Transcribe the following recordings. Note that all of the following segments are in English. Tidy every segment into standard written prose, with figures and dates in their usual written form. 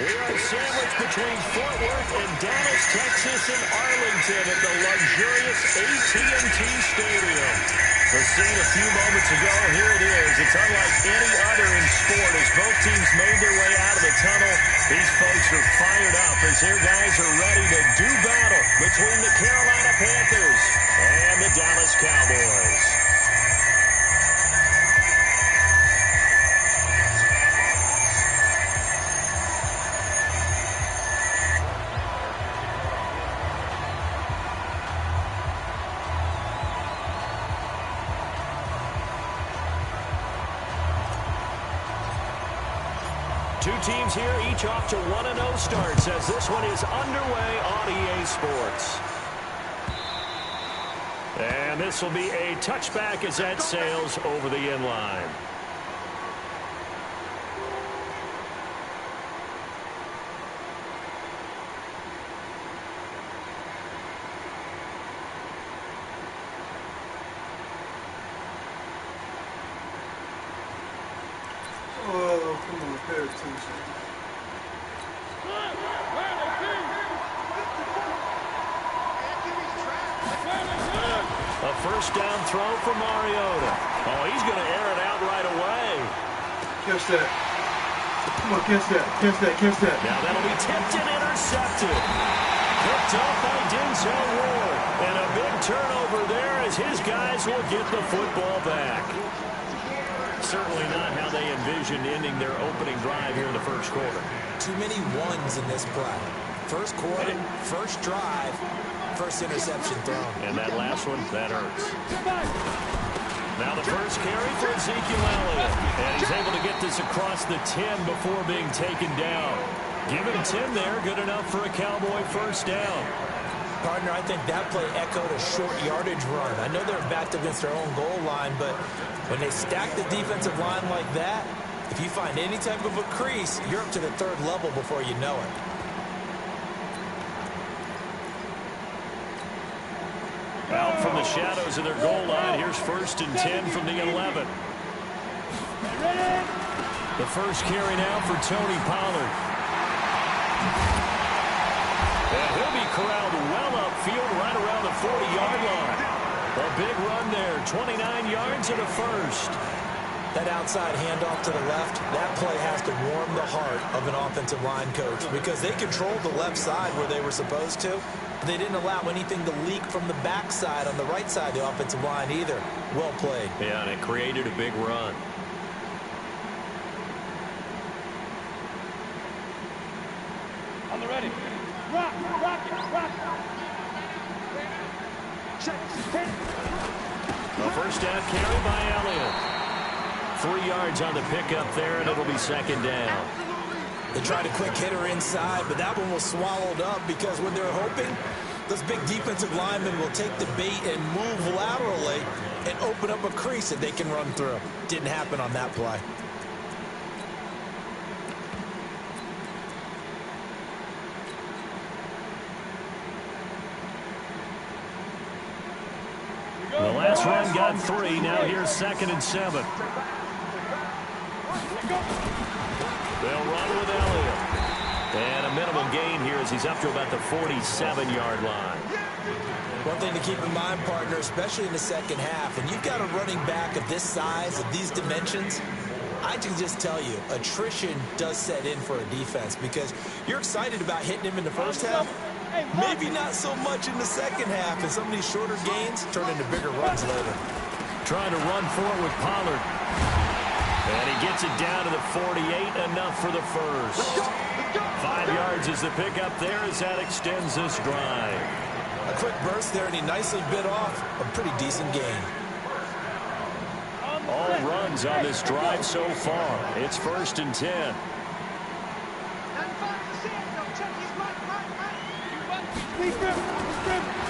We are sandwiched between Fort Worth and Dallas, Texas, and Arlington at the luxurious AT&T Stadium. The scene a few moments ago, here it is. It's unlike any other in sport as both teams made their way out of the tunnel. These folks are fired up as their guys are ready to do battle between the Carolina Panthers and the Dallas Cowboys. Two teams here, each off to 1-0 starts as this one is underway on EA Sports. And this will be a touchback as that sails over the inline. Oh, come on, pay attention. A first down throw for Mariota. Oh, he's going to air it out right away. Catch that. Come on, catch that, catch that, catch that. Now that'll be tipped and intercepted. Picked up by Denzel Ward. And a big turnover there as his guys will get the football back. Certainly not how they envisioned ending their opening drive here in the first quarter. Too many ones in this play. First quarter, first drive, first interception thrown. And that last one, that hurts. Now the first carry for Ezekiel Elliott. And he's able to get this across the 10 before being taken down. Give him 10 there, good enough for a Cowboy first down. Partner, I think that play echoed a short yardage run. I know they're backed against their own goal line, but when they stack the defensive line like that, if you find any type of a crease, you're up to the third level before you know it. Out from the shadows of their goal line, here's first and 10 from the 11. The first carry now for Tony Pollard. And he'll be corralled well upfield right around the 40-yard line. A big run there, 29 yards and a first. That outside handoff to the left, that play has to warm the heart of an offensive line coach because they controlled the left side where they were supposed to. They didn't allow anything to leak from the backside on the right side of the offensive line either. Well played. Yeah, and it created a big run. On the ready. Rock, rock, rock. A first down carry by Elliott. 3 yards on the pickup there, and it'll be second down. They tried a quick hitter inside, but that one was swallowed up because when they're hoping, those big defensive linemen will take the bait and move laterally and open up a crease that they can run through. Didn't happen on that play. The last run got 3. Now here's second and 7. They'll run with Elliott. And a minimum gain here as he's up to about the 47-yard line. One thing to keep in mind, partner, especially in the second half, when you've got a running back of this size, of these dimensions, I can just tell you, attrition does set in for a defense because you're excited about hitting him in the first half. Maybe not so much in the second half, and some of these shorter gains turn into bigger runs later. Trying to run for it with Pollard. And he gets it down to the 48, enough for the first. 5 yards is the pickup there as that extends this drive. A quick burst there, and he nicely bit off a pretty decent gain. All runs on this drive so far. It's first and 10.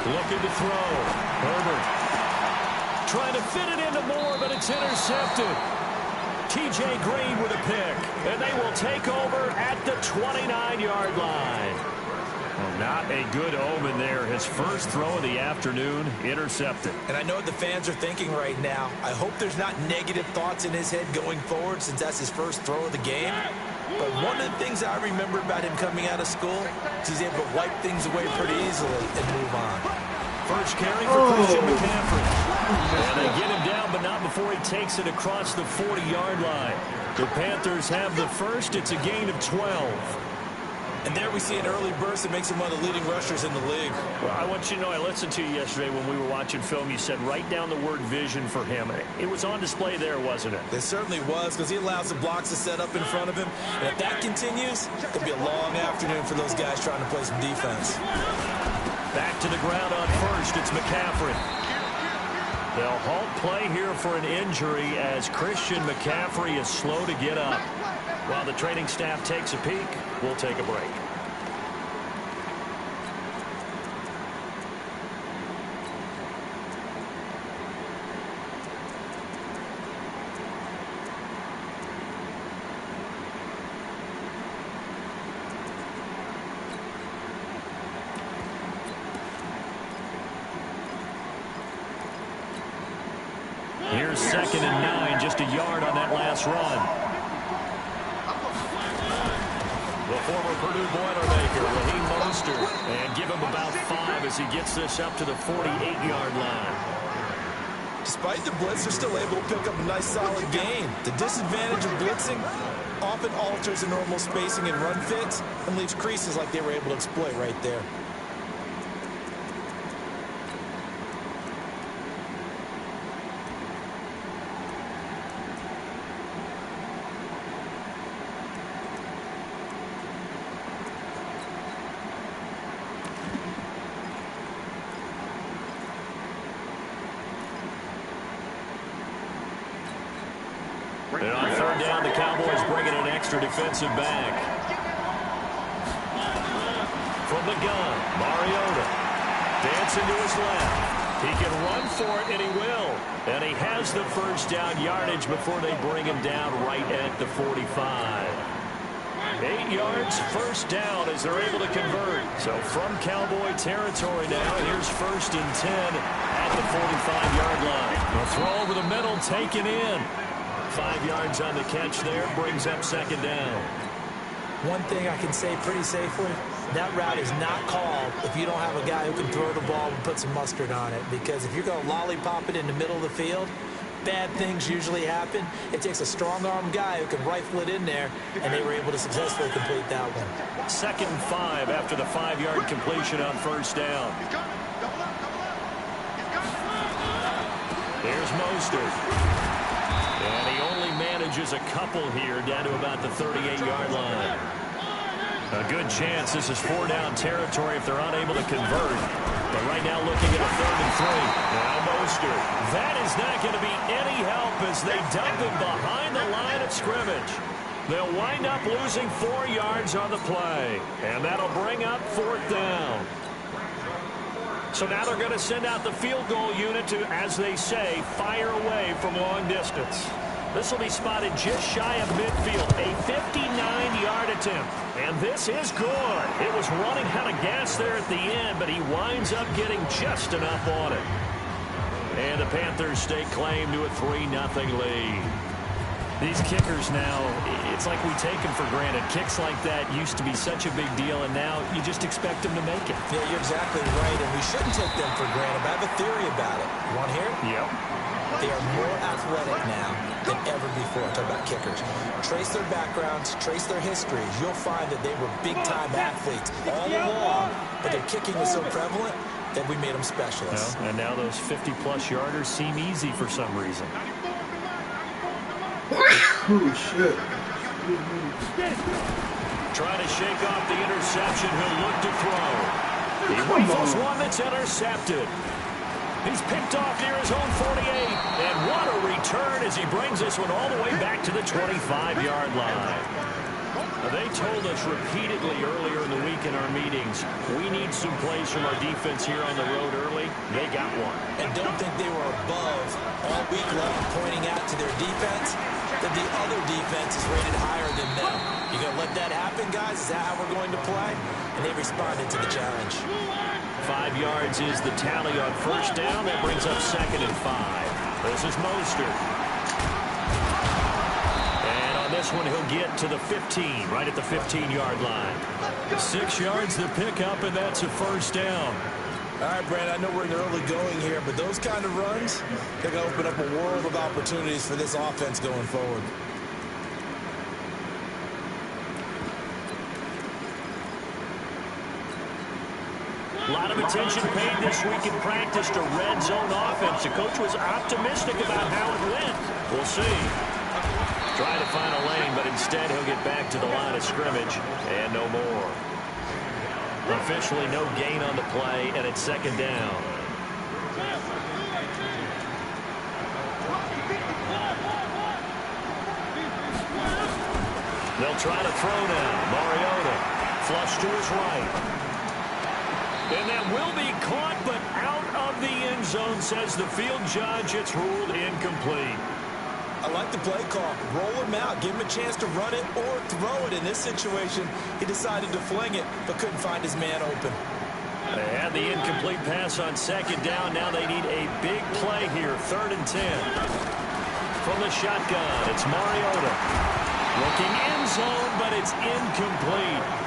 Looking to throw. Herbert trying to fit it into Moore, but it's intercepted. T.J. Green with a pick, and they will take over at the 29-yard line. Well, not a good omen there. His first throw of the afternoon intercepted. And I know what the fans are thinking right now. I hope there's not negative thoughts in his head going forward since that's his first throw of the game. But one of the things I remember about him coming out of school is he's able to wipe things away pretty easily and move on. First carry for Christian McCaffrey. And they get him down, but not before he takes it across the 40-yard line. The Panthers have the first. It's a gain of 12. And there we see an early burst that makes him one of the leading rushers in the league. Well, I want you to know, I listened to you yesterday when we were watching film. You said write down the word vision for him. It was on display there, wasn't it? It certainly was, because he allows the blocks to set up in front of him. And if that continues, it could be a long afternoon for those guys trying to play some defense. Back to the ground on first. It's McCaffrey. They'll halt play here for an injury as Christian McCaffrey is slow to get up. While the training staff takes a peek, we'll take a break. Here's 2nd and 9, just a yard on that last run. The former Purdue Boilermaker, Raheem Mostert, and give him about 5 as he gets this up to the 48-yard line. Despite the blitz, they're still able to pick up a nice solid gain. The disadvantage of blitzing often alters the normal spacing and run fits and leaves creases like they were able to exploit right there. And on 3rd down, the Cowboys bringing an extra defensive back. From the gun, Mariota dancing to his left. He can run for it, and he will. And he has the first down yardage before they bring him down right at the 45. 8 yards, first down as they're able to convert. So from Cowboy territory now, here's 1st and 10 at the 45-yard line. A throw over the middle, taken in. 5 yards on the catch there, brings up 2nd down. One thing I can say pretty safely, that route is not called if you don't have a guy who can throw the ball and put some mustard on it. Because if you're going to lollipop it in the middle of the field, bad things usually happen. It takes a strong-arm guy who can rifle it in there, and they were able to successfully complete that one. 2nd and 5 after the 5-yard completion on 1st down. Here's Mostert. And he only manages a couple here down to about the 38-yard line. A good chance this is 4-down territory if they're unable to convert. But right now looking at a 3rd and 3. Now Mostert. That is not going to be any help as they dump him behind the line of scrimmage. They'll wind up losing 4 yards on the play. And that'll bring up 4th down. So now they're going to send out the field goal unit to, as they say, fire away from long distance. This will be spotted just shy of midfield, a 59-yard attempt. And this is good. It was running out of gas there at the end, but he winds up getting just enough on it. And the Panthers stake claim to a 3-0 lead. These kickers now, it's like we take them for granted. Kicks like that used to be such a big deal, and now you just expect them to make it. Yeah, you're exactly right, and we shouldn't take them for granted. But I have a theory about it. You want to hear it? Yep. They are more athletic now than ever before. I'm talking about kickers. Trace their backgrounds, trace their histories. You'll find that they were big-time athletes all along, but their kicking was so prevalent that we made them specialists. Well, and now those 50-plus yarders seem easy for some reason. Holy shit. Trying to shake off the interception. He'll look to throw. He rifles one that's intercepted. He's picked off near his own 48. And what a return as he brings this one all the way back to the 25-yard line. They told us repeatedly earlier in the week in our meetings, we need some plays from our defense here on the road early. They got one. And don't think they were above all week long pointing out to their defense that the other defense is rated higher than them. You going to let that happen, guys? Is that how we're going to play? And they responded to the challenge. 5 yards is the tally on 1st down. That brings up 2nd and 5. This is Mostert. And on this this one, he'll get to the 15, right at the 15-yard line. 6 yards to pick up, and that's a first down. All right, Brandon, I know we're in the early going here, but those kind of runs, they're going to open up a world of opportunities for this offense going forward. A lot of attention paid this week in practice to red zone offense. The coach was optimistic about how it went. We'll see. Try to find a lane, but instead he'll get back to the line of scrimmage and no more. Officially no gain on the play, and it's second down. They'll try to throw now. Mariota flush to his right. And that will be caught, but out of the end zone, says the field judge. It's ruled incomplete. I like the play call. Roll him out. Give him a chance to run it or throw it. In this situation, he decided to fling it, but couldn't find his man open. They had the incomplete pass on second down. Now they need a big play here. 3rd and 10. From the shotgun, it's Mariota. Looking end zone, but it's incomplete.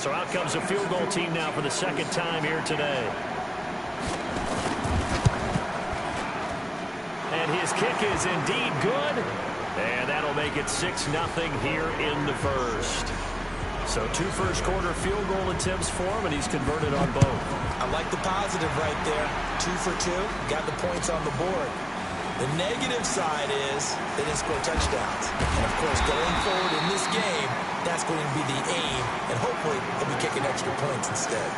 So out comes a field goal team now for the second time here today. And his kick is indeed good. And that'll make it 6-0 here in the first. So 2 first-quarter field goal attempts for him, and he's converted on both. I like the positive right there. 2 for 2. Got the points on the board. The negative side is they didn't score touchdowns. And, of course, going forward in this game, that's going to be the aim, and hopefully he'll be kicking extra points instead.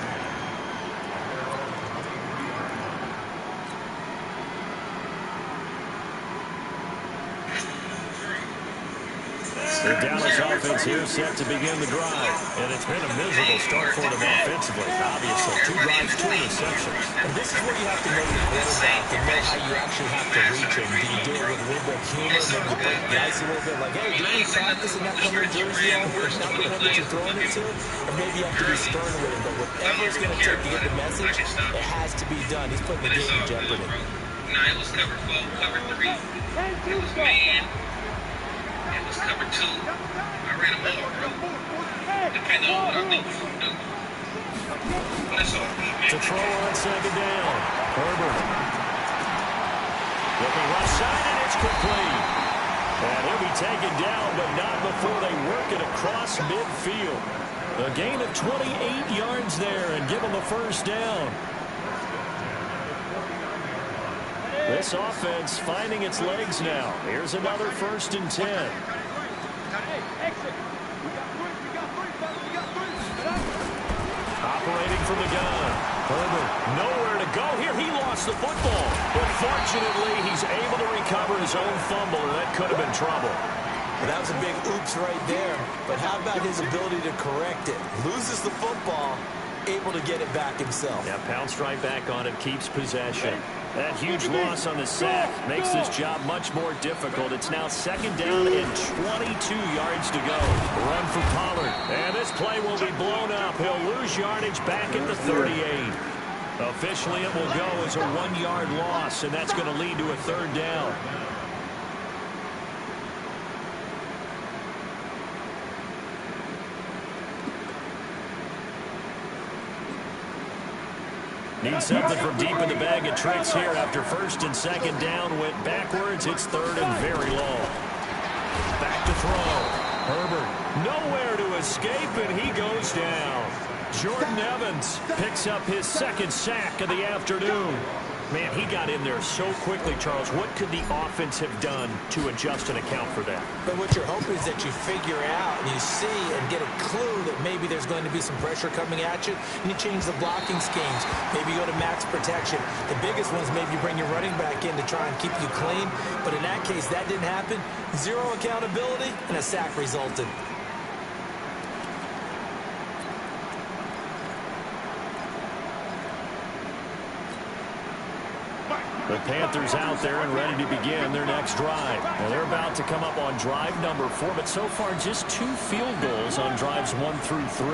The Dallas offense here set to begin the drive. And it's been a miserable start for them offensively, obviously. 2 drives, 2 interceptions. And this is where you have to know your quarterback and know how you actually have to reach him. Do you do it with a little bit of humor, maybe you break the ice a little bit, like, hey, do you practice in that color jersey on here? It's not the one that you're throwing it to. Or maybe you have to be stern with him. But whatever it's going to take to get the message, it has to be done. He's putting the game in jeopardy. No, it was cover 4, cover 3. It was man. It was cover 2. I ran them all, bro. Depending on what I think you should do. That's all. To throw on second down. Herbert. Looking left side, and it's complete. And he'll be taken down, but not before they work it across midfield. A gain of 28 yards there, and give them a first down. This offense finding its legs now. Here's another 1st and 10. Operating from the gun. Herbert nowhere to go here. He lost the football. But fortunately, he's able to recover his own fumble, and that could have been trouble. Well, that was a big oops right there. But how about his ability to correct it? Loses the football, able to get it back himself. Yeah, pounced right back on it, keeps possession. That huge loss on the sack makes this job much more difficult. It's now 2nd down and 22 yards to go. Run for Pollard. And this play will be blown up. He'll lose yardage back at the 38. Officially, it will go as a 1-yard loss, and that's going to lead to a 3rd down. Need something from deep in the bag of tricks here after 1st and 2nd down went backwards. It's 3rd and very long. Back to throw. Herbert nowhere to escape, and he goes down. Jordan Evans picks up his 2nd sack of the afternoon. Man, he got in there so quickly, Charles. What could the offense have done to adjust and account for that? But what you're hoping is that you figure out and you see and get a clue that maybe there's going to be some pressure coming at you, and you change the blocking schemes. Maybe you go to max protection. The biggest one is maybe you bring your running back in to try and keep you clean. But in that case, that didn't happen. 0 accountability, and a sack resulted. The Panthers out there and ready to begin their next drive. Well, they're about to come up on drive number 4, but so far just 2 field goals on drives 1 through 3.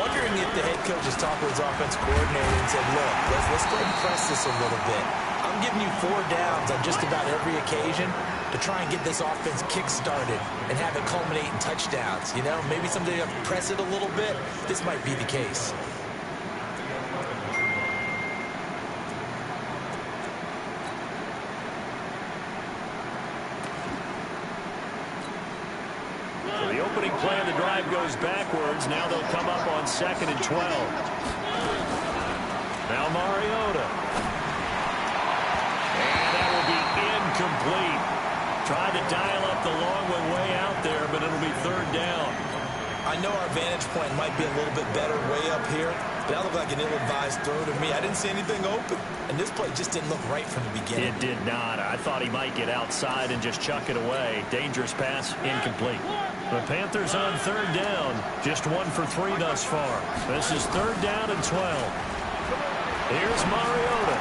Wondering if the head coach is talking to his offense coordinator and said, look, let's go and press this a little bit. I'm giving you 4 downs on just about every occasion to try and get this offense kick-started and have it culminate in touchdowns. You know, maybe someday you have to press it a little bit. This might be the case. The opening play of the drive goes backwards. Now they'll come up on 2nd and 12. Now Mariota. And that will be incomplete. Tried to dial up the long one way out there, but it'll be 3rd down. I know our vantage point might be a little bit better way up here, but that looked like an ill-advised throw to me. I didn't see anything open, and this play just didn't look right from the beginning. It did not. I thought he might get outside and just chuck it away. Dangerous pass, incomplete. The Panthers on 3rd down. Just 1 for 3 thus far. This is 3rd down and 12. Here's Mariota.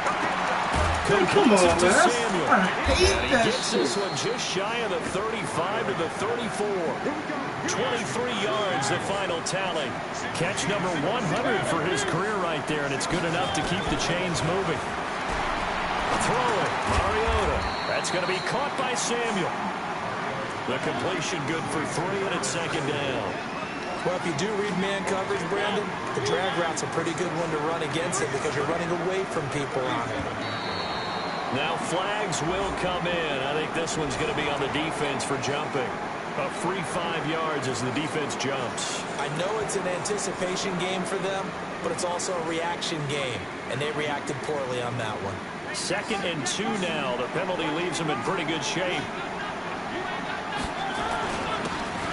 Come on, man. Samuel. I hate And he that gets shit. this one just shy of the 35 to the 34. 23 yards, the final tally. Catch number 100 for his career right there, and it's good enough to keep the chains moving. Throwing, Mariota. That's going to be caught by Samuel. The completion good for 3, and it's 2nd down. Well, if you do read man coverage, Brandon, the drag route's a pretty good one to run against it because you're running away from people on it. Now flags will come in. I think this one's going to be on the defense for jumping. A free 5 yards as the defense jumps. I know it's an anticipation game for them, but it's also a reaction game, and they reacted poorly on that one. 2nd and 2 now. The penalty leaves them in pretty good shape.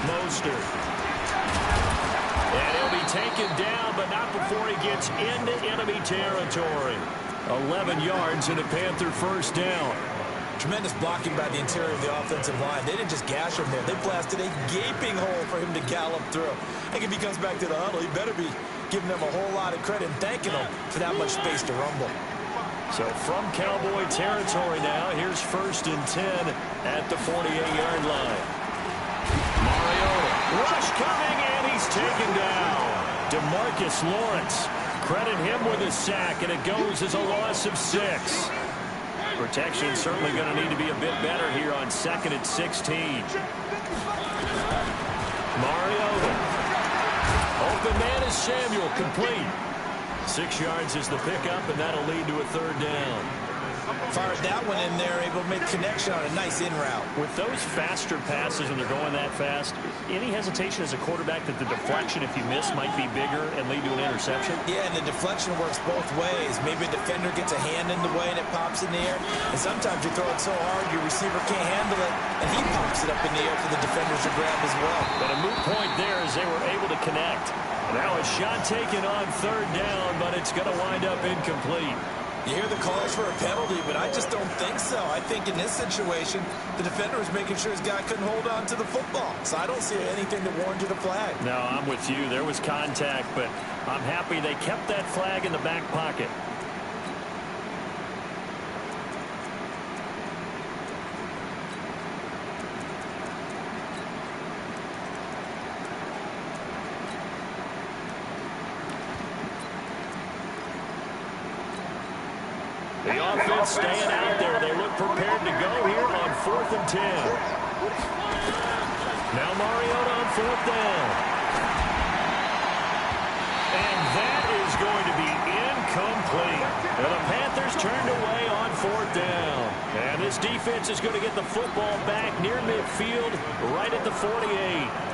Mostert. And he'll be taken down, but not before he gets into enemy territory. 11 yards and a Panther 1st down. Tremendous blocking by the interior of the offensive line. They didn't just gash him there. They blasted a gaping hole for him to gallop through. I think if he comes back to the huddle, he better be giving them a whole lot of credit and thanking them for that much space to rumble. So from Cowboy territory now, here's 1st and 10 at the 48-yard line. Mariota. Rush coming, and he's taken down. DeMarcus Lawrence. Credit him with a sack, and it goes as a loss of 6. Protection certainly going to need to be a bit better here on 2nd and 16. Mariota. Open man is Samuel, complete. 6 yards is the pickup, and that'll lead to a 3rd down. Fired that one in there, able to make connection on a nice in route. With those faster passes and they're going that fast, any hesitation as a quarterback that the deflection, if you miss, might be bigger and lead to an interception? Yeah, and the deflection works both ways. Maybe a defender gets a hand in the way and it pops in the air. And sometimes you throw it so hard your receiver can't handle it, and he pops it up in the air for the defenders to grab as well. But a moot point there as they were able to connect. Now a shot taken on 3rd down, but it's going to wind up incomplete. You hear the calls for a penalty, but I just don't think so. I think in this situation, the defender was making sure his guy couldn't hold on to the football. So I don't see anything that warranted a flag. No, I'm with you. There was contact, but I'm happy they kept that flag in the back pocket. The offense staying out there. They look prepared to go here on 4th and 10. Now Mariota on 4th down. And that is going to be incomplete. And the Panthers turned away on 4th down. And this defense is going to get the football back near midfield, right at the 48.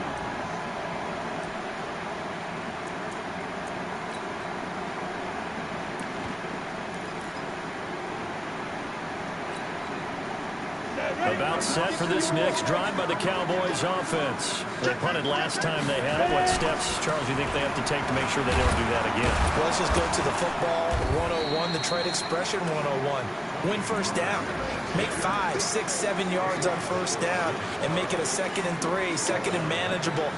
About set for this next drive by the Cowboys offense. They punted last time they had it. What steps, Charles, do you think they have to take to make sure they don't do that again? Well, let's just go to the football 101, the trade expression 101. Win 1st down. Make 5, 6, 7 yards on 1st down and make it a 2nd and 3, 2nd and manageable.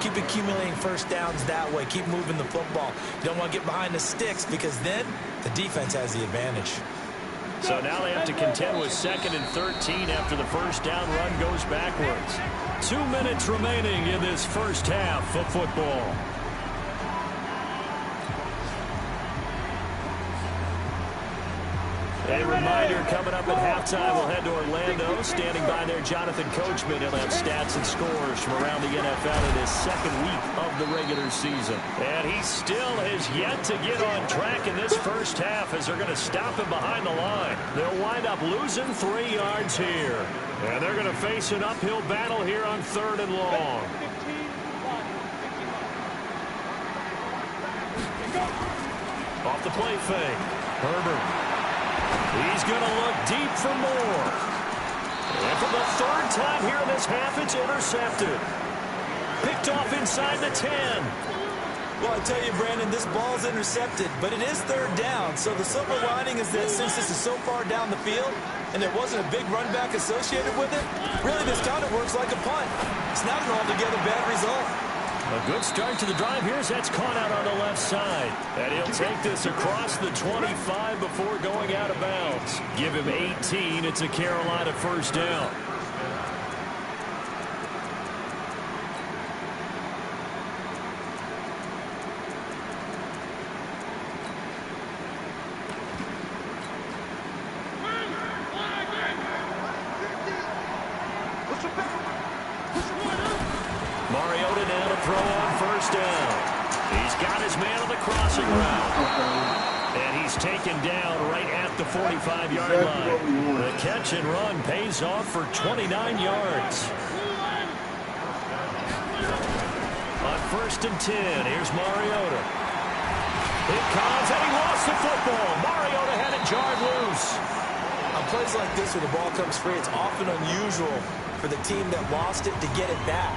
Keep accumulating 1st downs that way. Keep moving the football. You don't want to get behind the sticks because then the defense has the advantage. So now they have to contend with 2nd and 13 after the first down run goes backwards. 2 minutes remaining in this first half of football. A reminder, coming up at halftime, we'll head to Orlando. Standing by there, Jonathan Coachman. He'll have stats and scores from around the NFL in his 2nd week of the regular season. And he still has yet to get on track in this first half as they're going to stop him behind the line. They'll wind up losing 3 yards here. And they're going to face an uphill battle here on 3rd and long. Off the play fake. Herbert. He's going to look deep for more. And for the 3rd time here in this half, it's intercepted. Picked off inside the 10. Well, I tell you, Brandon, this ball's intercepted, but it is 3rd down. So the silver lining is that since this is so far down the field and there wasn't a big run back associated with it, really this kind of works like a punt. It's not an altogether bad result. A good start to the drive here as that's caught out on the left side. And he'll take this across the 25 before going out of bounds. Give him 18. It's a Carolina first down. Mariota now to throw on first down. He's got his man on the crossing route. And he's taken down right at the 45-yard line. The catch and run pays off for 29 yards. On 1st and 10, here's Mariota. It comes, and he lost the football. Mariota had it jarred loose. On plays like this, when the ball comes free, it's often unusual for the team that lost it to get it back.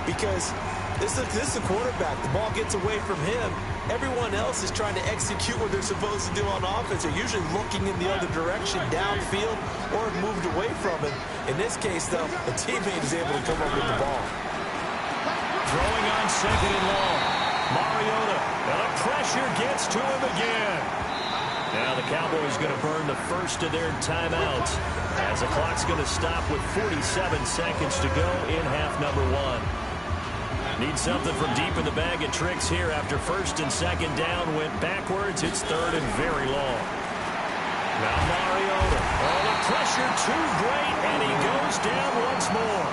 Because this is the quarterback. The ball gets away from him. Everyone else is trying to execute what they're supposed to do on offense. They're usually looking in the other direction, downfield, or moved away from it. In this case, though, a teammate is able to come up with the ball. Throwing on 2nd and long. Mariota, and the pressure gets to him again. Now the Cowboys going to burn the first of their timeouts as the clock's going to stop with 47 seconds to go in half number 1. Need something from deep in the bag of tricks here after 1st and 2nd down went backwards. It's 3rd and very long. Now Mariota. Oh, the pressure too great, and he goes down once more.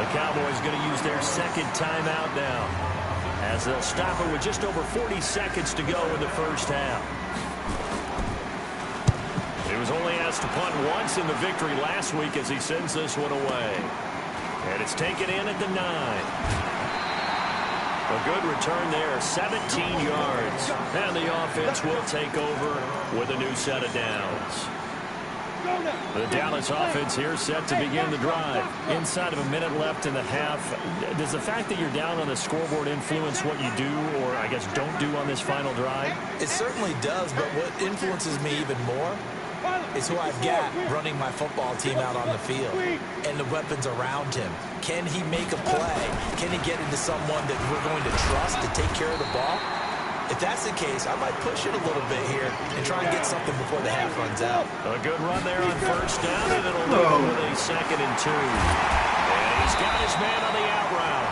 The Cowboys going to use their 2nd timeout now as they'll stop it with just over 40 seconds to go in the first half. He was only asked to punt once in the victory last week as he sends this one away. And it's taken in at the 9. A good return there, 17 yards. And the offense will take over with a new set of downs. The Dallas offense here set to begin the drive. Inside of a minute left in the half. Does the fact that you're down on the scoreboard influence what you do, or I guess don't do on this final drive? It certainly does, but what influences me even more is who I've got running my football team out on the field and the weapons around him. Can he make a play? Can he get into someone that we're going to trust to take care of the ball? If that's the case, I might push it a little bit here and try and get something before the half runs out. A good run there on first down, and it'll leave him with a 2nd and 2. And he's got his man on the out route.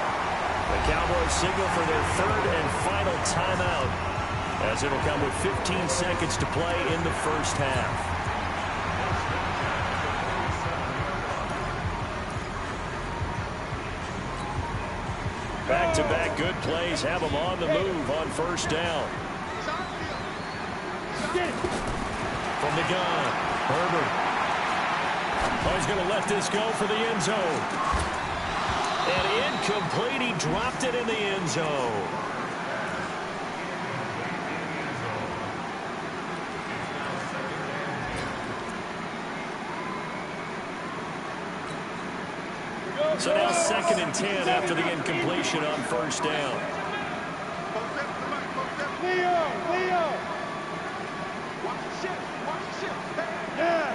The Cowboys signal for their 3rd and final timeout as it'll come with 15 seconds to play in the first half. Back-to-back good plays have them on the move on first down. From the gun, Herbert. Oh, he's going to let this go for the end zone. And incomplete. He dropped it in the end zone. So now 2nd and 10 after the incompletion on first down. Leo! Yeah!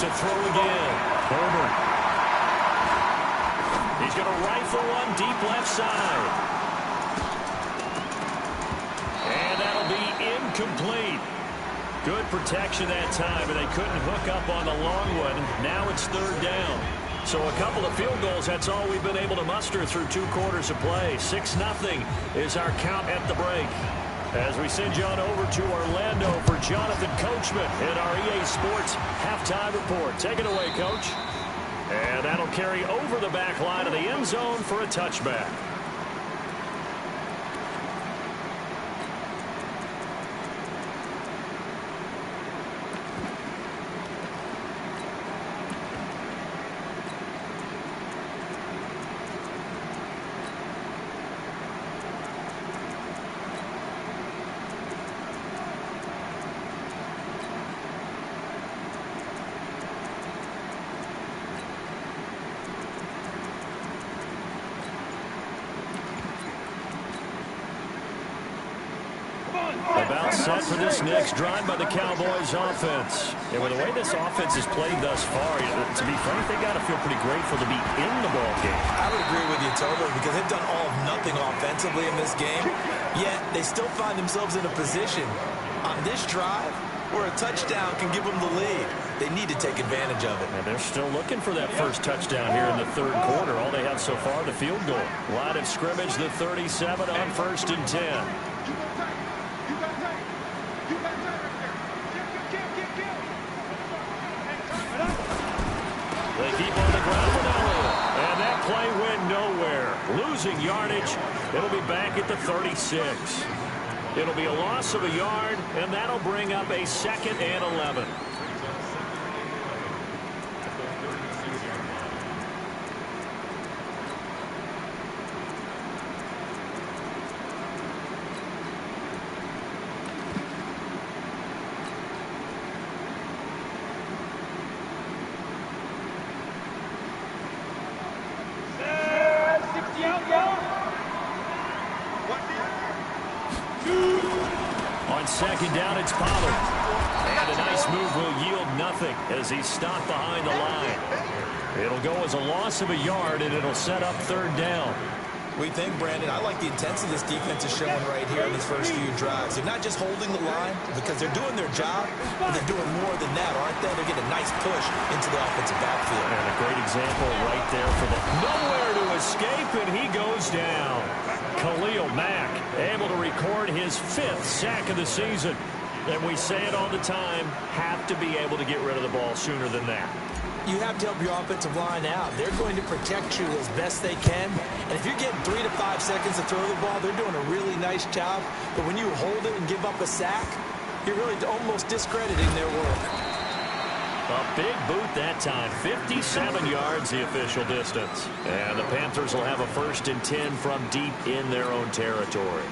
To throw again. Herbert. He's going to rifle one deep left side. And that'll be incomplete. Good protection that time, and they couldn't hook up on the long one. Now it's third down. So a couple of field goals, that's all we've been able to muster through 2 quarters of play. 6-0 is our count at the break. As we send you on over to Orlando for Jonathan Coachman in our EA Sports halftime report. Take it away, Coach. And that'll carry over the back line of the end zone for a touchback. About set for this next drive by the Cowboys offense. And with the way this offense has played thus far, to be frank, they got to feel pretty grateful to be in the ball game. I would agree with you totally, because they've done all of nothing offensively in this game, yet they still find themselves in a position on this drive where a touchdown can give them the lead. They need to take advantage of it. And they're still looking for that first touchdown here in the third quarter. All they have so far, the field goal. Line of scrimmage, the 37 on 1st and 10. They keep on the ground with Elliott. And that play went nowhere. Losing yardage. It'll be back at the 36. It'll be a loss of a yard, and that'll bring up a 2nd and 11. On 2nd down, it's Pollard. And a nice move will yield nothing as he's stopped behind the line. It'll go as a loss of a yard, and it'll set up 3rd down. We think, Brandon, I like the intensity this defense is showing right here in these first few drives. They're not just holding the line because they're doing their job, but they're doing more than that, aren't they? They're getting a nice push into the offensive backfield. And a great example right there for the nowhere to escape, and he goes down. Khalil Mack able to record his 5th sack of the season. And we say it all the time, have to be able to get rid of the ball sooner than that. You have to help your offensive line out. They're going to protect you as best they can. And if you're getting 3 to 5 seconds to throw the ball, they're doing a really nice job. But when you hold it and give up a sack, you're really almost discrediting their work. A big boot that time. 57 yards the official distance. And the Panthers will have a 1st and 10 from deep in their own territory.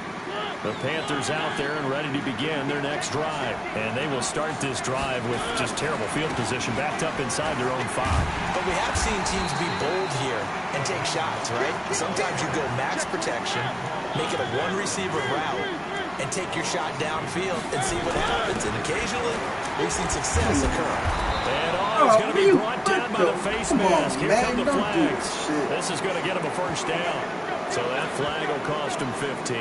The Panthers out there and ready to begin their next drive. And they will start this drive with just terrible field position, backed up inside their own 5. But we have seen teams be bold here and take shots, right? Sometimes you go max protection, make it a one-receiver route, and take your shot downfield and see what happens. And occasionally, we've seen success occur. And is going to be brought down by the face mask. Here come the flags. This is going to get him a 1st down. So that flag will cost him 15.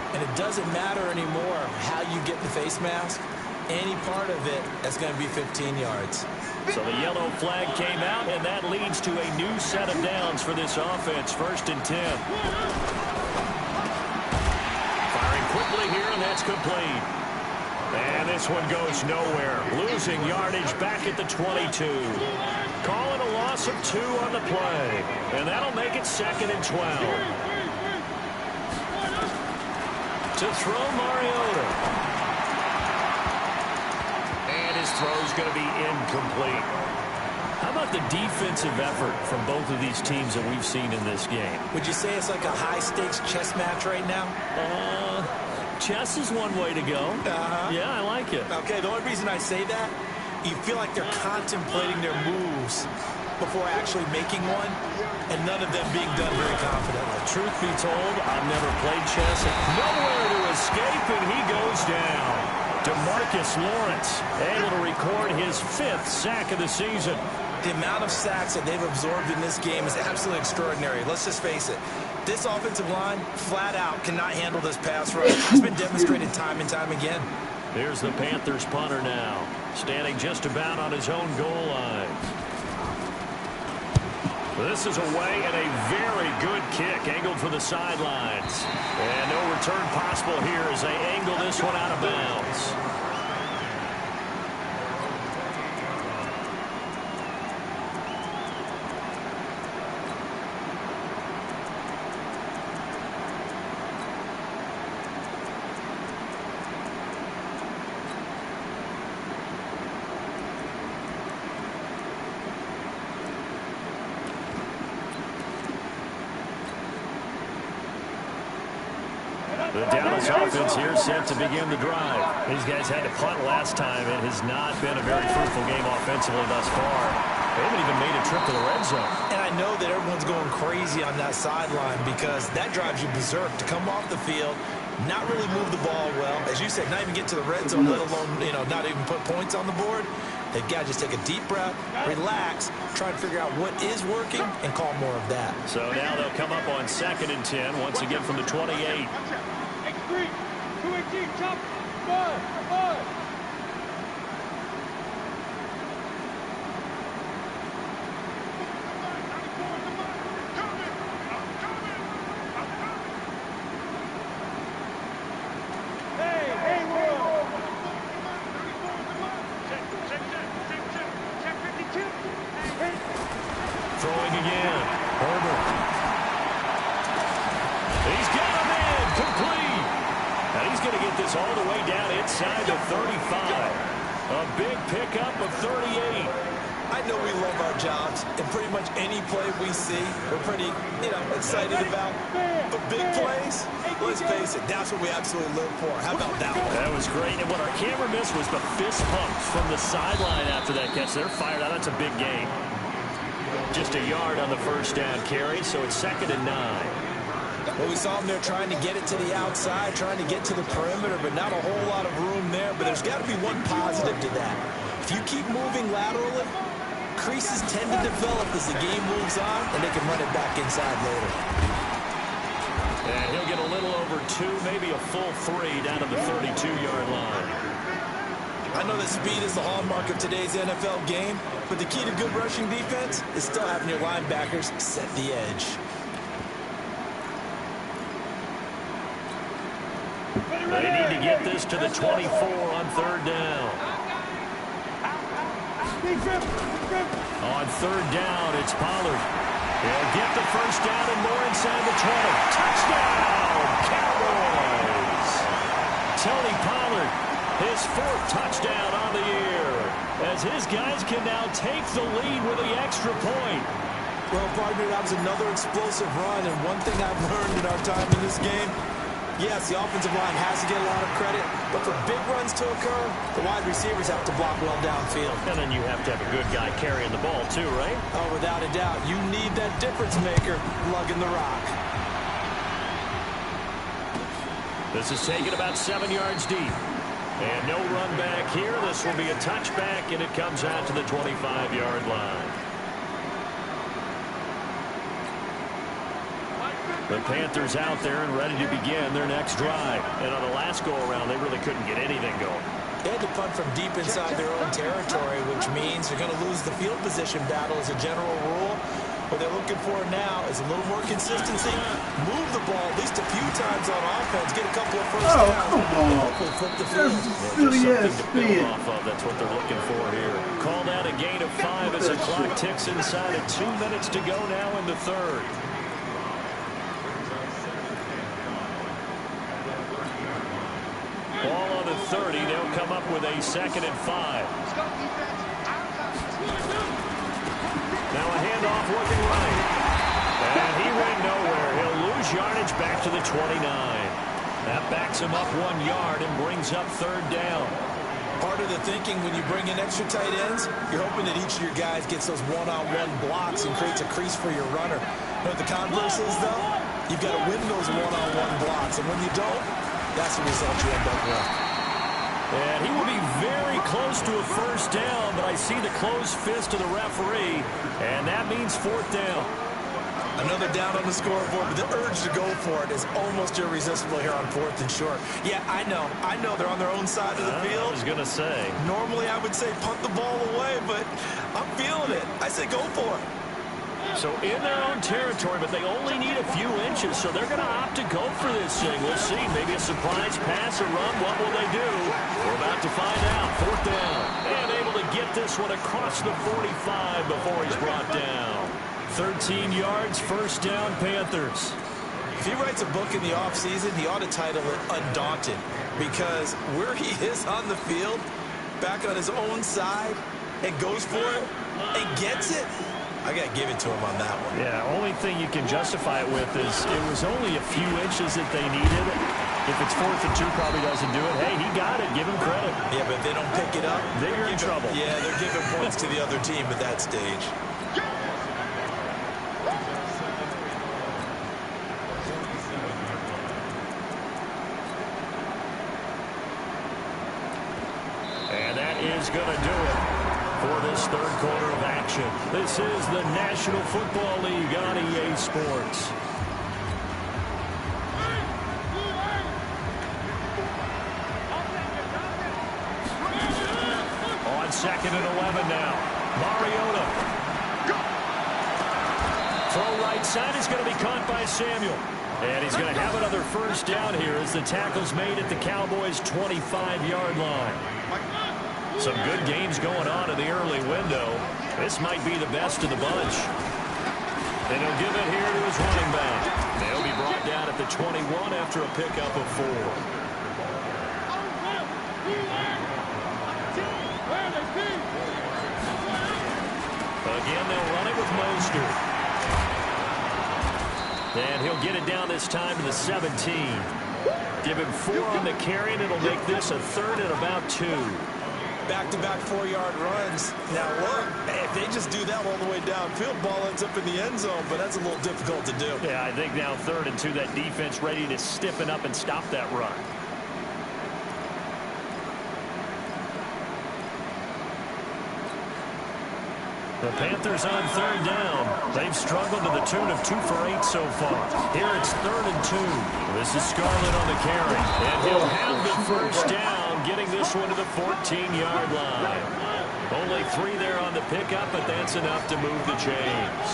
And it doesn't matter anymore how you get the face mask. Any part of it is going to be 15 yards. So the yellow flag came out, and that leads to a new set of downs for this offense. 1st and 10. Firing quickly here, and that's complete. And this one goes nowhere. Losing yardage back at the 22. Calling a loss of 2 on the play. And that'll make it 2nd and 12. To throw Mariota. And his throw's going to be incomplete. How about the defensive effort from both of these teams that we've seen in this game? Would you say it's like a high-stakes chess match right now? Chess is one way to go. Yeah, I like it. Okay, the only reason I say that, you feel like they're contemplating their moves before actually making one, and none of them being done very confidently. Truth be told, I've never played chess. Nowhere to escape, and he goes down. DeMarcus Lawrence able to record his 5th sack of the season. The amount of sacks that they've absorbed in this game is absolutely extraordinary. Let's just face it. This offensive line, flat out, cannot handle this pass rush. It's been demonstrated time and time again. Here's the Panthers punter now, standing just about on his own goal line. This is away and a very good kick, angled for the sidelines. And no return possible here as they angle this one out of bounds. The Dallas offense here set to begin the drive. These guys had to punt last time. It has not been a very fruitful game offensively thus far. They haven't even made a trip to the red zone. And I know that everyone's going crazy on that sideline because that drives you berserk to come off the field, not really move the ball well. As you said, not even get to the red zone, let alone, not even put points on the board. They've got to just take a deep breath, relax, try to figure out what is working, and call more of that. So now they'll come up on 2nd and 10, once again from the 28. X3, 218, top, 5. Throwing again. Herbert. He's got him in. Complete. And he's going to get this all the way down inside the 35. A big pickup of 38. I know we love our jobs, and pretty much any play we see, we're pretty, excited about. But big plays, let's face it, that's what we absolutely live for. How about that one? That was great. And what our camera missed was the fist pumps from the sideline after that catch. They're fired out. That's a big gain. Just a yard on the first down carry, so it's 2nd and 9. Well, we saw him there trying to get it to the outside, trying to get to the perimeter, but not a whole lot of room there. But there's got to be one positive to that. If you keep moving laterally, creases tend to develop as the game moves on, and they can run it back inside later. And he'll get a little over 2, maybe a full 3 down to the 32-yard line. I know that speed is the hallmark of today's NFL game, but the key to good rushing defense is still having your linebackers set the edge. They need to get this to the 24 on 3rd down. On 3rd down, it's Pollard. He'll get the first down and more inside the 20. Touchdown, Cowboys! Tony Pollard, his 4th touchdown on the year, as his guys can now take the lead with the extra point. Well, partner, that was another explosive run, and one thing I've learned in our time in this game, yes, the offensive line has to get a lot of credit, but for big runs to occur, the wide receivers have to block well downfield. And then you have to have a good guy carrying the ball too, right? Oh, without a doubt. You need that difference maker lugging the rock. This is taken about 7 yards deep. And no run back here. This will be a touchback, and it comes out to the 25-yard line. The Panthers out there and ready to begin their next drive. And on the last go-around, they really couldn't get anything going. They had to punt from deep inside their own territory, which means they're going to lose the field position battle as a general rule. What they're looking for now is a little more consistency, move the ball at least a few times on offense, get a couple of first downs, and hopefully flip the field. Just something to build off of. That's what they're looking for here. Called out a gain of 5 as the clock ticks inside of 2 minutes to go now in the 3rd. Ball on the 30. They'll come up with a 2nd and 5. Now a handoff looking right. And he went nowhere. He'll lose yardage back to the 29. That backs him up 1 yard and brings up 3rd down. Part of the thinking when you bring in extra tight ends, you're hoping that each of your guys gets those one-on-one blocks and creates a crease for your runner. You know what the converse is, though? You've got to win those one-on-one blocks. And when you don't, that's the result you end up with. And he will be very close to a first down, but I see the closed fist of the referee, and that means fourth down. Another down on the scoreboard, but the urge to go for it is almost irresistible here on 4th and short. Yeah, I know they're on their own side of the field. I was going to say. Normally I would say punt the ball away, but I'm feeling it. I say go for it. So in their own territory, but they only need a few inches, so they're going to opt to go for this thing. We'll see. Maybe a surprise pass or run. What will they do? We're about to find out. Fourth down. And able to get this one across the 45 before he's brought down. 13 yards, first down, Panthers. If he writes a book in the offseason, he ought to title it Undaunted, because where he is on the field, back on his own side, and goes for it, and gets it, I got to give it to him on that one. Yeah, only thing you can justify it with is it was only a few inches that they needed. If it's 4th and 2, probably doesn't do it. Hey, he got it. Give him credit. Yeah, but if they don't pick it up, they're in trouble. Yeah, they're giving points to the other team at that stage. And that is going to do it for this third quarter of action. This is the National Football League on EA Sports. On 2nd and 11 now. Mariota. Throw right side is going to be caught by Samuel. And he's going to have another first down here as the tackle's made at the Cowboys' 25-yard line. Some good games going on in the early window. This might be the best of the bunch. And he'll give it here to his running back. They'll be brought down at the 21 after a pickup of 4. Again, they'll run it with Mostert. And he'll get it down this time to the 17. Give him 4 on the carry, and it'll make this a 3rd and about 2. Back-to-back 4-yard runs. Now, look, if they just do that all the way downfield, ball ends up in the end zone, but that's a little difficult to do. Yeah, I think now 3rd and 2, that defense ready to stiffen up and stop that run. The Panthers on 3rd down. They've struggled to the tune of 2 for 8 so far. Here it's 3rd and 2. This is Scarlett on the carry. And he'll have the first down, getting this one to the 14-yard line. Only 3 there on the pickup, but that's enough to move the chains.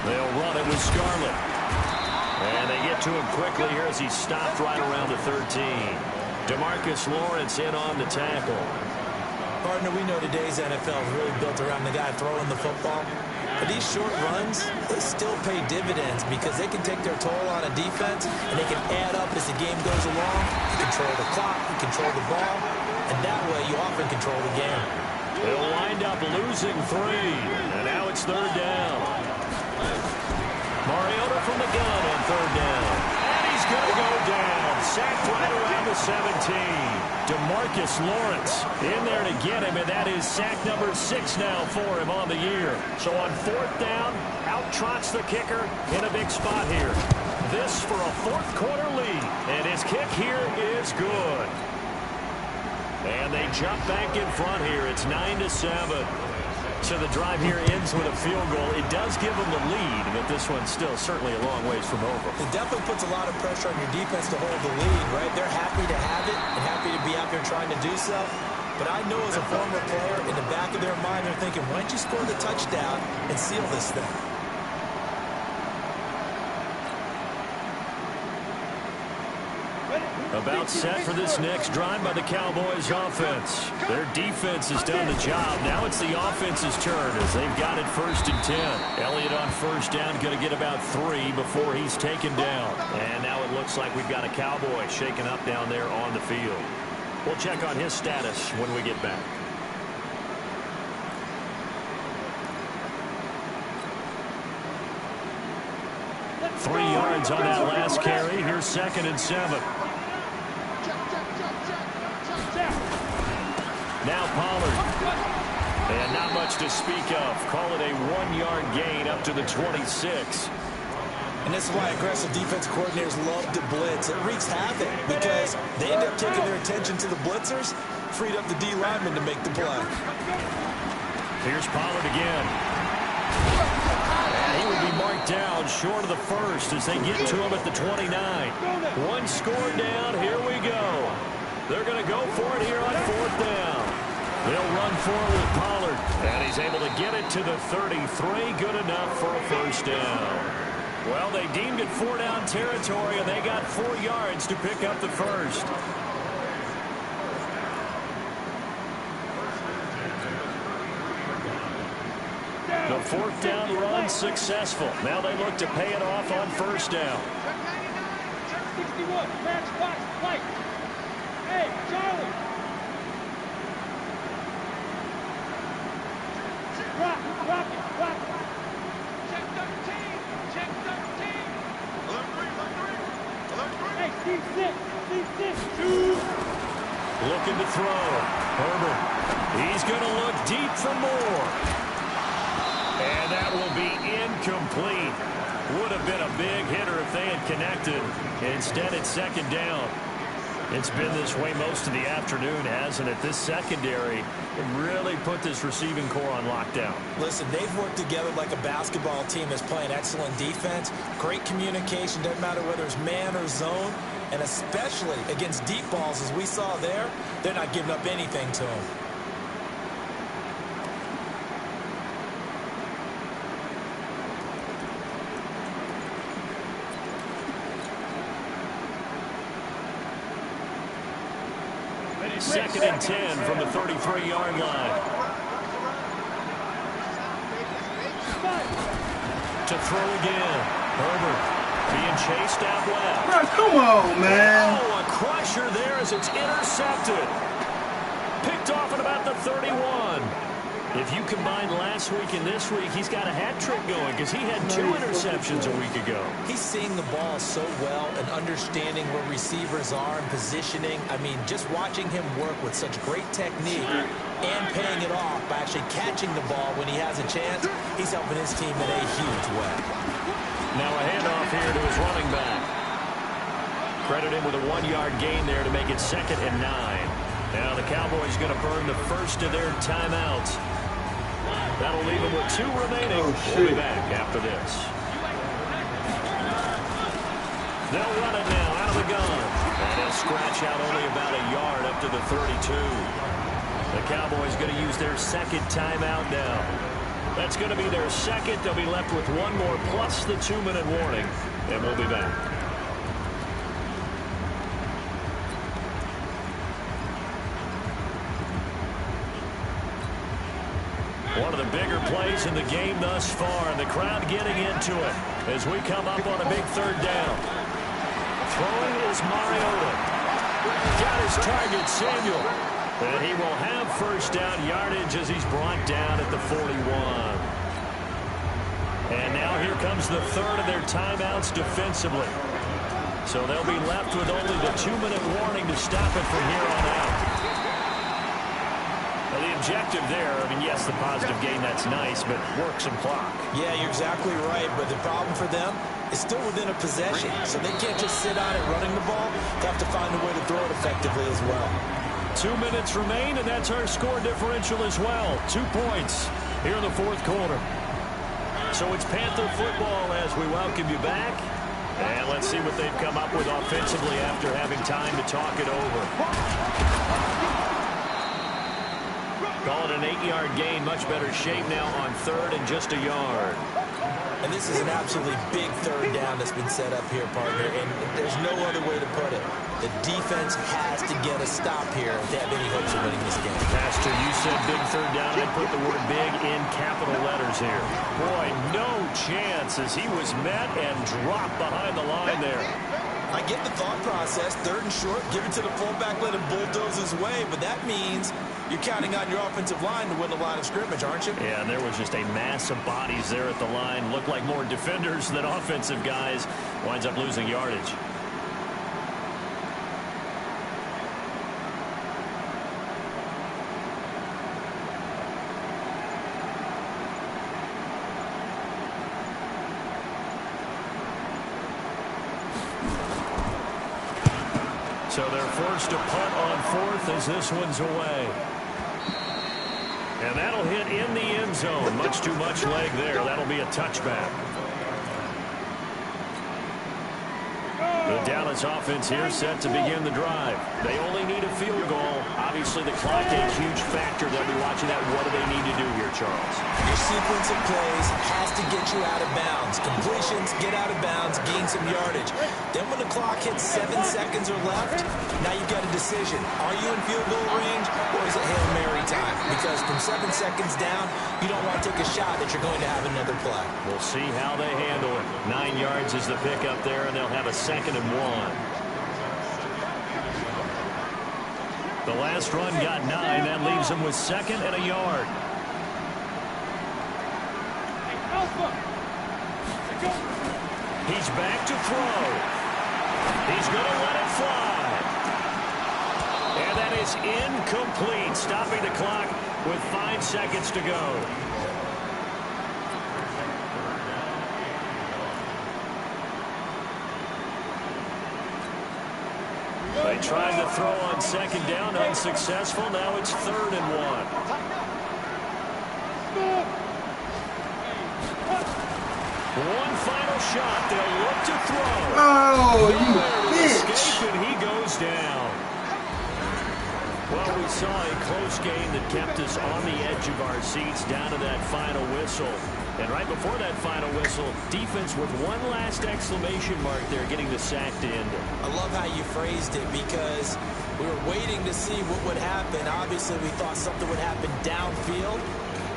They'll run it with Scarlett. And they get to him quickly here as he stopped right around the 13. DeMarcus Lawrence in on the tackle. Partner, we know today's NFL is really built around the guy throwing the football. But these short runs, they still pay dividends because they can take their toll on a defense, and they can add up as the game goes along. You control the clock, you control the ball, and that way you often control the game. They'll wind up losing 3, and now it's 3rd down. Mariota from the gun on 3rd down. And he's going to go down. Sacked right around the 17. DeMarcus Lawrence in there to get him, and that is sack number 6 now for him on the year. So on 4th down, out trots the kicker in a big spot here. This for a 4th quarter lead, and his kick here is good. And they jump back in front here. It's 9-7. So the drive here ends with a field goal. It does give them the lead, but this one's still certainly a long ways from over. It definitely puts a lot of pressure on your defense to hold the lead, right? They're happy to have it and happy to be out there trying to do so. But I know as a former player, in the back of their mind, they're thinking, why don't you score the touchdown and seal this thing? About set for this next drive by the Cowboys offense. Their defense has done the job. Now it's the offense's turn as they've got it 1st and 10. Elliott on first down, going to get about 3 before he's taken down. And now it looks like we've got a Cowboy shaken up down there on the field. We'll check on his status when we get back. Three yards on that last carry. Here's 2nd and 7. Now Pollard. And not much to speak of. Call it a 1-yard gain up to the 26. And this is why aggressive defense coordinators love to blitz. It wreaks havoc because they end up taking their attention to the blitzers, freed up the D lineman to make the play. Here's Pollard again. And he would be marked down short of the first as they get to him at the 29. One score down. Here we go. They're going to go for it here on fourth down. They'll run forward with Pollard. And he's able to get it to the 33. Good enough for a first down. Well, they deemed it 4-down territory, and they got 4 yards to pick up the first. The fourth down run successful. Now they look to pay it off on first down. 61, match box, fight. Hey, Charlie. Rock it. Check 13. Check 13. Alert 3. Hey, Steve 6. Shoot. Looking to throw. Herbert. He's going to look deep for more. And that will be incomplete. Would have been a big hitter if they had connected. Instead, it's second down. It's been this way most of the afternoon, hasn't it? This secondary really put this receiving core on lockdown. Listen, they've worked together like a basketball team that's playing excellent defense. Great communication, doesn't matter whether it's man or zone. And especially against deep balls, as we saw there, they're not giving up anything to them. Second and 10 from the 33-yard line. To throw again. Herbert being chased out left. Bro, come on, man. Oh, a crusher there as it's intercepted. Picked off at about the 31. If you combine last week and this week, he's got a hat trick going because he had 2 interceptions a week ago. He's seeing the ball so well and understanding where receivers are and positioning. I mean, just watching him work with such great technique and paying it off by actually catching the ball when he has a chance, he's helping his team in a huge way. Now a handoff here to his running back. Credit him with a 1-yard gain there to make it 2nd and 9. Now the Cowboys going to burn the first of their timeouts. That'll leave them with 2 remaining. We'll be back after this. They'll run it now out of the gun. And he'll scratch out only about a yard up to the 32. The Cowboys going to use their 2nd timeout now. That's going to be their 2nd. They'll be left with 1 more plus the 2-minute warning. And we'll be back. One of the bigger plays in the game thus far, and the crowd getting into it as we come up on a big 3rd down. Throwing is Mariota. Got his target, Samuel. And he will have first down yardage as he's brought down at the 41. And now here comes the 3rd of their timeouts defensively. So they'll be left with only the 2-minute warning to stop it from here on out. The objective there, I mean, yes, the positive gain, that's nice, but work some clock. Yeah, you're exactly right, but the problem for them is still within a possession, so they can't just sit on it running the ball. They have to find a way to throw it effectively as well. 2 minutes remain, and that's our score differential as well. 2 points here in the 4th quarter. So it's Panther football as we welcome you back. And let's see what they've come up with offensively after having time to talk it over. Call it an 8-yard gain. Much better shape now on 3rd and just a yard. And this is an absolutely big 3rd down that's been set up here, partner. And there's no other way to put it. The defense has to get a stop here if they have any hopes of winning this game. Pastor, you said big 3rd down. I put the word big in capital letters here. Boy, no chance as he was met and dropped behind the line there. I get the thought process. 3rd and short, give it to the fullback, let him bulldoze his way. But that means you're counting on your offensive line to win the line of scrimmage, aren't you? Yeah, and there was just a mass of bodies there at the line. Looked like more defenders than offensive guys. Winds up losing yardage. So they're forced to punt on 4th as this one's away. And that'll hit in the end zone. Much too much leg there. That'll be a touchback. The Dallas offense here set to begin the drive. They only need a field goal. Obviously, the clock a huge factor. They'll be watching that. What do they need to do here, Charles? Your sequence of plays has to get you out of bounds. Completions, get out of bounds, gain some yardage. Then when the clock hits 7 seconds or left, now you've got a decision. Are you in field goal range or is it Hail Mary time? Because from 7 seconds down, you don't want to take a shot that you're going to have another play. We'll see how they handle it. 9 yards is the pickup there, and they'll have a 2nd and 1. The last run got 9. That leaves them with 2nd and a yard. He's back to throw. He's going to let it fly. And that is incomplete, stopping the clock with 5 seconds to go. They tried to throw on 2nd down, unsuccessful. Now it's 3rd and 1. One final shot. They'll look to throw. Oh, you bitch. Escape, and he goes down. Well, we saw a close game that kept us on the edge of our seats down to that final whistle. And right before that final whistle, defense with one last exclamation mark there, getting the sack to end it. I love how you phrased it because we were waiting to see what would happen. Obviously, we thought something would happen downfield.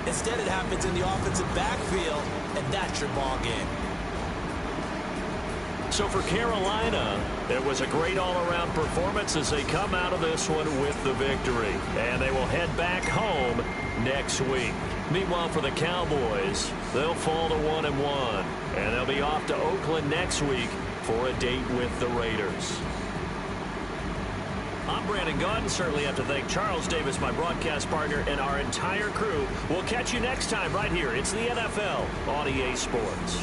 Instead, it happens in the offensive backfield, and that's your ball game. So for Carolina, it was a great all-around performance as they come out of this one with the victory. And they will head back home next week. Meanwhile, for the Cowboys, they'll fall to 1-1. And they'll be off to Oakland next week for a date with the Raiders. I'm Brandon Gaudin. Certainly have to thank Charles Davis, my broadcast partner, and our entire crew. We'll catch you next time right here. It's the NFL on EA Sports.